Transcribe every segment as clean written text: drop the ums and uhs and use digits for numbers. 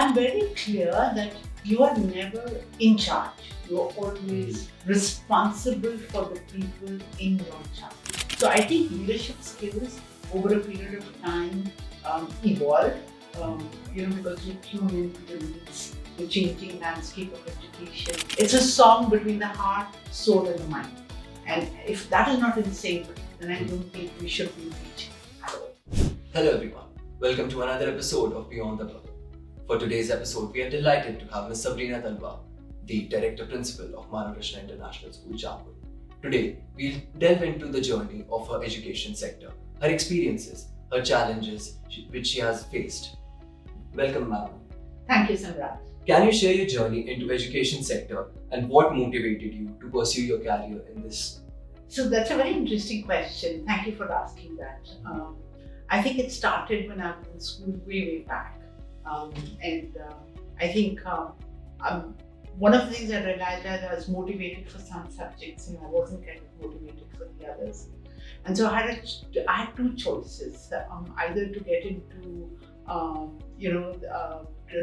I'm very clear that you are never in charge. You're always responsible for the people in your charge. So I think leadership skills over a period of time evolve, because you tune into the needs, the changing landscape of education. It's a song between the heart, soul, and the mind. And if that is not in sync, then I don't think we should be reaching at all. Hello everyone, welcome to another episode of Beyond the Bubble. For today's episode, we are delighted to have Ms. Sabreena Talwar, the Director Principal of Maharashtra International School, Charmwood. Today, we'll delve into the journey of her education sector, her experiences, her challenges which she has faced. Welcome, ma'am. Thank you, Samrat. Can you share your journey into education sector and what motivated you to pursue your career in this? So that's a very interesting question. Thank you for asking that. I think it started when I was in school way back. I think one of the things I realized is I was motivated for some subjects and I wasn't kind of motivated for the others. And so I had two choices, either to get into,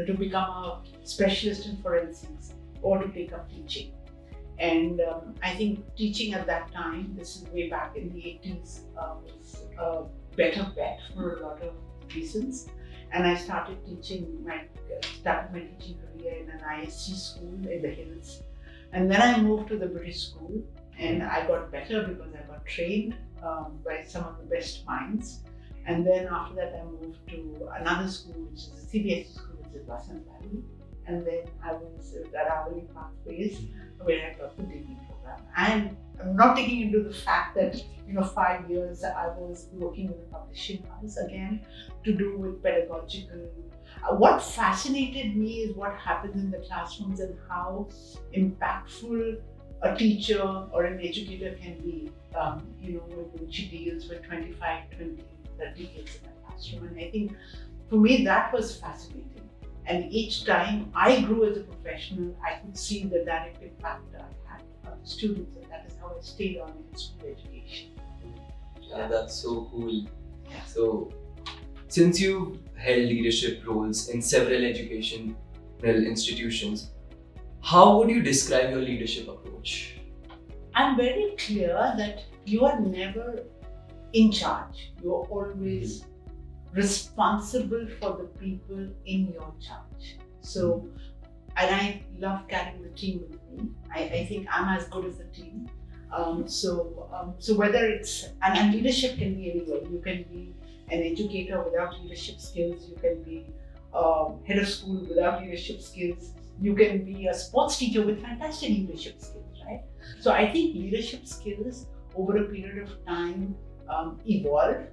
to become a specialist in forensics or to take up teaching. And I think teaching at that time, this is way back in the 80s, was a better bet for a lot of reasons. And I started my teaching career in an ISC school in the hills. And then I moved to the British school and I got better because I got trained by some of the best minds. And then after that, I moved to another school, which is a CBSE school, which is Vasant Valley. And then I was at Aravali Pathways, where I got the degree program. And I'm not taking into the fact that, 5 years I was working with a publishing house again to do with pedagogical. What fascinated me is what happens in the classrooms and how impactful a teacher or an educator can be, when she deals with 25, 20, 30 kids in a classroom. And I think for me that was fascinating. And each time I grew as a professional, I could see the direct impact that I had on the students, and that is how I stayed on in school education. Yeah, that's so cool. Yeah. So, since you've held leadership roles in several educational institutions, how would you describe your leadership approach? I'm very clear that you are never in charge. You are always responsible for the people in your charge. So, and I love carrying the team with me. I think I'm as good as the team. So whether it's, and leadership can be anywhere. You can be an educator without leadership skills. You can be head of school without leadership skills. You can be a sports teacher with fantastic leadership skills, right? So I think leadership skills over a period of time evolve.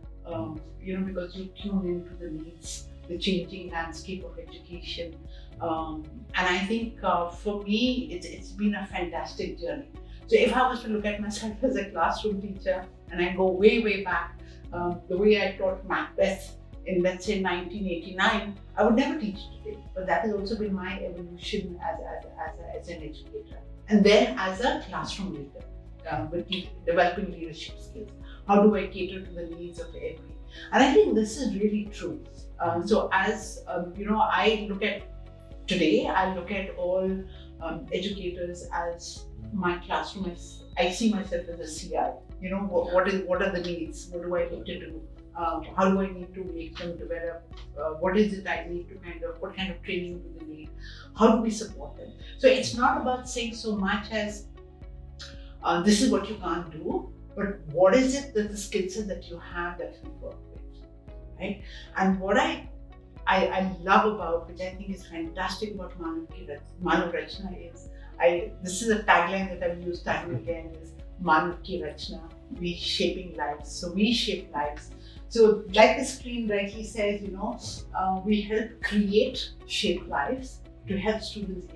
Because you tune into the needs, the changing landscape of education. And I think for me, it's been a fantastic journey. So if I was to look at myself as a classroom teacher, and I go way back, the way I taught Macbeth in, let's say, 1989, I would never teach today. But that has also been my evolution as an educator. And then as a classroom leader, with developing leadership skills. How do I cater to the needs of every? And I think this is really true. So as I look at today, I look at all educators as my classroom. I see myself as a CI. What are the needs? What do I need to do? How do I need to make them develop? What is it I need to what kind of training do they need? How do we support them? So it's not about saying so much as this is what you can't do, but what is it that the skill set that you have that we work with, right? And what I love about, which I think is fantastic about Manav Rachna is, this is a tagline that I've used time and again, is Manav Ki Rachna, we shaping lives. So we shape lives. So like the screen rightly says, we help create, shape lives to help students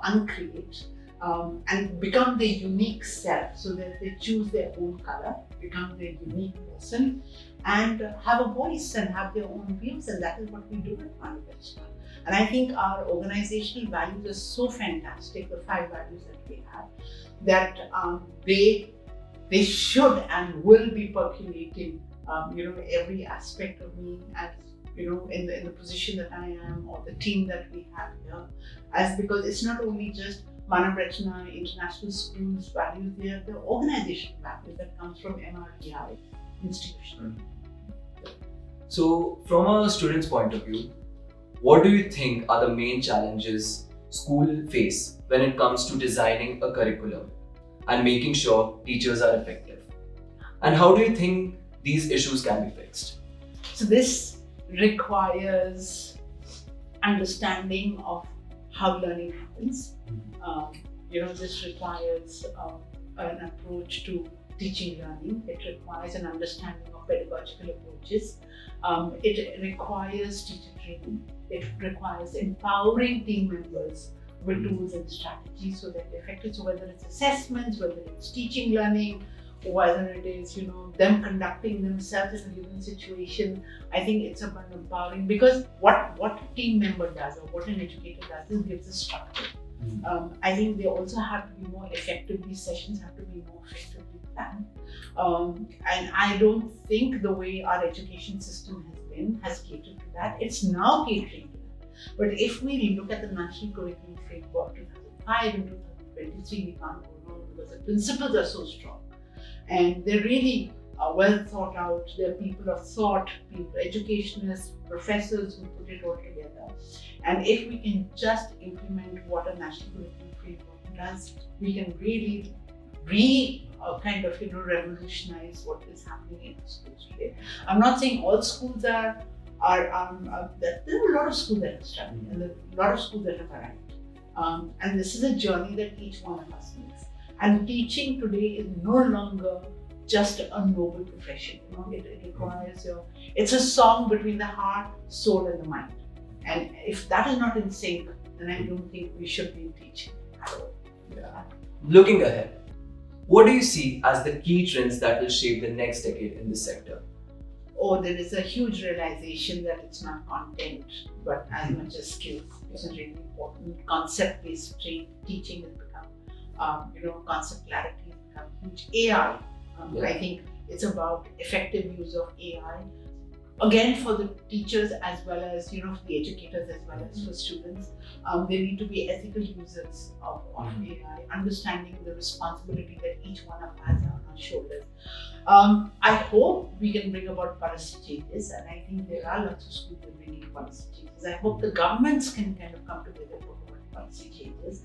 uncreate. And become their unique self, so that they choose their own color, become their unique person, and have a voice and have their own views. And that is what we do at Maharashtra. And I think our organizational values are so fantastic, the 5 values that we have, that they should and will be percolating every aspect of me as in the position that I am, or the team that we have here, as because it's not only just Manav International School's values, they are the organizational values that comes from MRI institution. So, from a student's point of view, what do you think are the main challenges school face when it comes to designing a curriculum and making sure teachers are effective? And how do you think these issues can be fixed? So this requires understanding of how learning happens. This requires an approach to teaching learning. It requires an understanding of pedagogical approaches. It requires teacher training. It requires empowering team members with tools and strategies so that they're effective. So whether it's assessments, whether it's teaching learning, whether it is them conducting themselves in a given situation, I think it's about empowering, because what a team member does or what an educator does is gives a structure. I think they also have to be more effective. These sessions have to be more effectively planned. And I don't think the way our education system has catered to that. It's now catering to that. But if we look at the National Curriculum Framework 2005 and 2023, we can't go wrong because the principles are so strong. And they're really well thought out. They're people of thought, educationists, professors who put it all together. And if we can just implement what a National Curriculum Framework does, we can really revolutionize what is happening in schools today. I'm not saying all schools are there are a lot of schools that are struggling and there are a lot of schools that have arrived. And this is a journey that each one of us makes. And teaching today is no longer just a noble profession. It requires it's a song between the heart, soul, and the mind. And if that is not in sync, then I don't think we should be teaching at all. Yeah. Looking ahead, what do you see as the key trends that will shape the next decade in this sector? Oh, there is a huge realization that it's not content, but as much as skills, which is really important. Concept-based teaching has become, concept clarity has become huge. AI, I think it's about effective use of AI. Again, for the teachers as well as, the educators as well as for students, they need to be ethical users of AI, understanding the responsibility that each one of us has on our shoulders. I hope we can bring about policy changes, and I think there are lots of schools that are bringing policy changes. I hope the governments can kind of come together to talk about policy changes.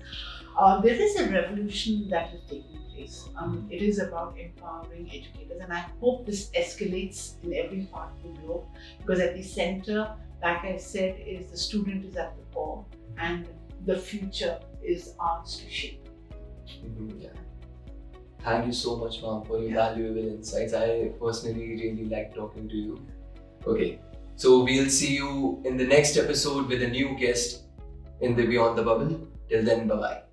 There is a revolution that is taking place. It is about empowering educators, and I hope this escalates in every part of the globe, because at the center, like I said, is the student is at the core, and the future is ours to shape. Yeah. Thank you so much, ma'am, for your valuable insights. I personally really like talking to you. Okay, so we'll see you in the next episode with a new guest in the Beyond the Bubble. Till then, bye-bye.